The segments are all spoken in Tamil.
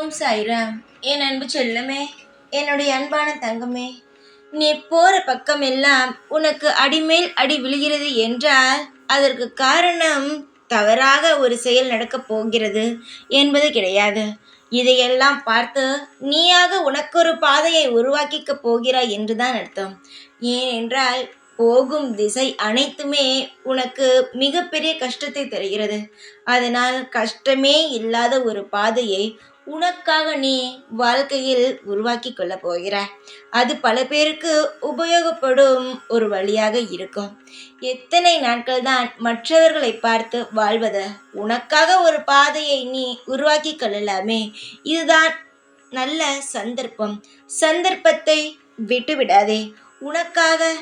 ஓம் சாய்ராம். என் அன்பு செல்லமே, என்னுடைய அன்பான தங்கமே, நீ போற பக்கம் எல்லாம் உனக்கு அடிமேல் அடி விழுகிறது என்றால் அதற்கு காரணம் தவறாக ஒரு செயல் நடக்கப் போகிறது என்பது கிடையாது. இதையெல்லாம் பார்த்து நீயாக உனக்கொரு பாதையை உருவாக்கிக்கப் போகிறாய் என்றுதான் அர்த்தம். ஏனென்றால் போகும் திசை அனைத்துமே உனக்கு மிகப்பெரிய கஷ்டத்தை தருகிறது. அதனால் கஷ்டமே இல்லாத ஒரு பாதையை உனக்காக நீ வாழ்க்கையில் உருவாக்கி கொள்ள போகிறாய். அது பல பேருக்கு உபயோகப்படும் ஒரு வழியாக இருக்கும். எத்தனை நாட்கள் தான் மற்றவர்களை பார்த்து வாழ்வது? உனக்காக ஒரு பாதையை நீ உருவாக்கி கொள்ளலாமே. இதுதான் நல்ல சந்தர்ப்பம். சந்தர்ப்பத்தை விட்டுவிடாதே. உனக்காக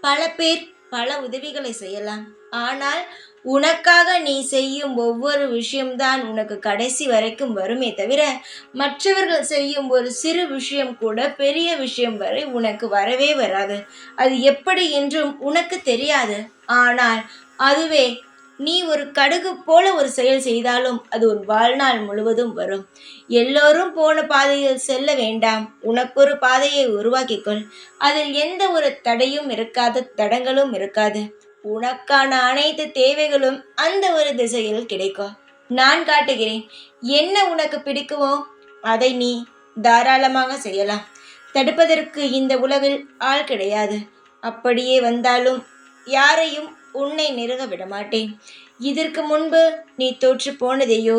பல பேர் பல உதவிகளை செய்யலாம். ஆனால் உனக்காக நீ செய்யும் ஒவ்வொரு விஷயம்தான் உனக்கு கடைசி வரைக்கும் வருமே தவிர, மற்றவர்கள் செய்யும் ஒரு சிறு விஷயம் கூட பெரிய விஷயம் வரை உனக்கு வரவே வராது. அது எப்படி என்றும் உனக்கு தெரியாது. ஆனால் அதுவே நீ ஒரு கடுகு போல ஒரு செயல் செய்தாலும் அது உன் வாழ்நாள் முழுவதும் வரும். எல்லோரும் போன பாதையில் செல்ல வேண்டாம். உனக்கொரு பாதையை உருவாக்கிக்கொள். அதில் எந்த ஒரு தடையும் இருக்காது, தடங்களும் இருக்காது. உனக்கான அனைத்து தேவைகளும் அந்த ஒரு திசையில் கிடைக்கும். நான் காட்டுகிறேன். என்ன உனக்கு பிடிக்குமோ அதை நீ தாராளமாக செய்யலாம். தடுப்பதற்கு இந்த உலகில் ஆள் கிடையாது. அப்படியே வந்தாலும் யாரையும் உன்னை நெருங்க விடமாட்டேன். இதற்கு முன்பு நீ தோற்று போனதையோ,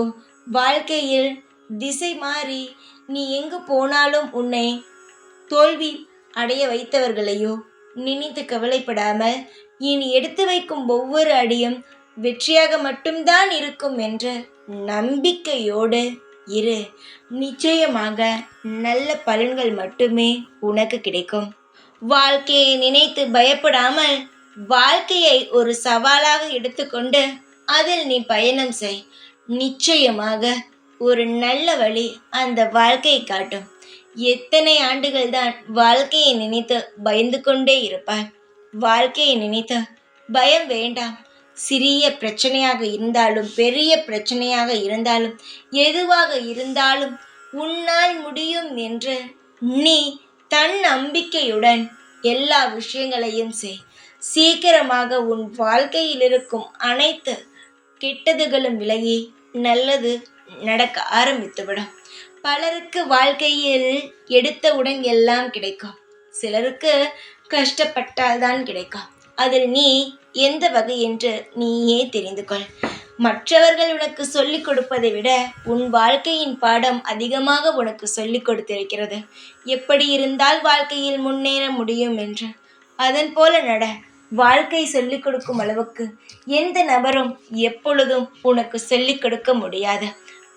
வாழ்க்கையில் திசை மாறி நீ எங்கு போனாலும் உன்னை தோல்வி அடைய வைத்தவர்களையோ நினைத்து கவலைப்படாமல், இனி எடுத்து வைக்கும் ஒவ்வொரு அடியும் வெற்றியாக மட்டும்தான் இருக்கும் என்ற நம்பிக்கையோடு இரு. நிச்சயமாக நல்ல பலன்கள் மட்டுமே உனக்கு கிடைக்கும். வாழ்க்கையை நினைத்து பயப்படாமல் வாழ்க்கையை ஒரு சவாலாக எடுத்துக்கொண்டு அதில் நீ பயணம் செய். நிச்சயமாக ஒரு நல்ல வழி அந்த வாழ்க்கையை காட்டும். எத்தனை ஆண்டுகள் தான் வாழ்க்கையை நினைத்து பயந்து கொண்டே இருப்பாய்? வாழ்க்கையை நினைத்து பயம் வேண்டாம். சிறிய பிரச்சனையாக இருந்தாலும் பெரிய பிரச்சனையாக இருந்தாலும் எதுவாக இருந்தாலும் உன்னால் முடியும் என்று நீ தன்னம்பிக்கையுடன் எல்லா விஷயங்களையும் செய். சீக்கிரமாக உன் வாழ்க்கையில் இருக்கும் அனைத்து கெட்டதுகளும் விலகி நல்லது நடக்க ஆரம்பித்துவிடும். பலருக்கு வாழ்க்கையில் எடுத்தவுடன் எல்லாம் கிடைக்கும். சிலருக்கு கஷ்டப்பட்டால்தான் கிடைக்கும். அதில் நீ எந்த வகை என்று நீயே தெரிந்து கொள். மற்றவர்கள் உனக்கு சொல்லிக் கொடுப்பதை விட உன் வாழ்க்கையின் பாடம் அதிகமாக உனக்கு சொல்லிக் கொடுத்திருக்கிறது. எப்படி இருந்தால் வாழ்க்கையில் முன்னேற முடியும் என்று. அதன் போல நட. வாழ்க்கை சொல்லிக் கொடுக்கும் அளவுக்கு எந்த நபரும் எப்பொழுதும் உனக்கு சொல்லிக் கொடுக்க முடியாது.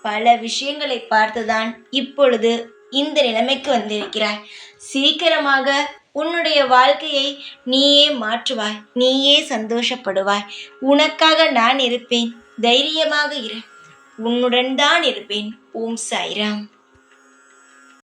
பல விஷயங்களை பார்த்துதான் இப்பொழுது இந்த நிலைமைக்கு வந்திருக்கிறாய். சீக்கிரமாக உன்னுடைய வாழ்க்கையை நீயே மாற்றுவாய். நீயே சந்தோஷப்படுவாய். உனக்காக நான் இருப்பேன். தைரியமாக இரு. உன்னுடன் தான் இருப்பேன். ஓம் சாய்ராம்.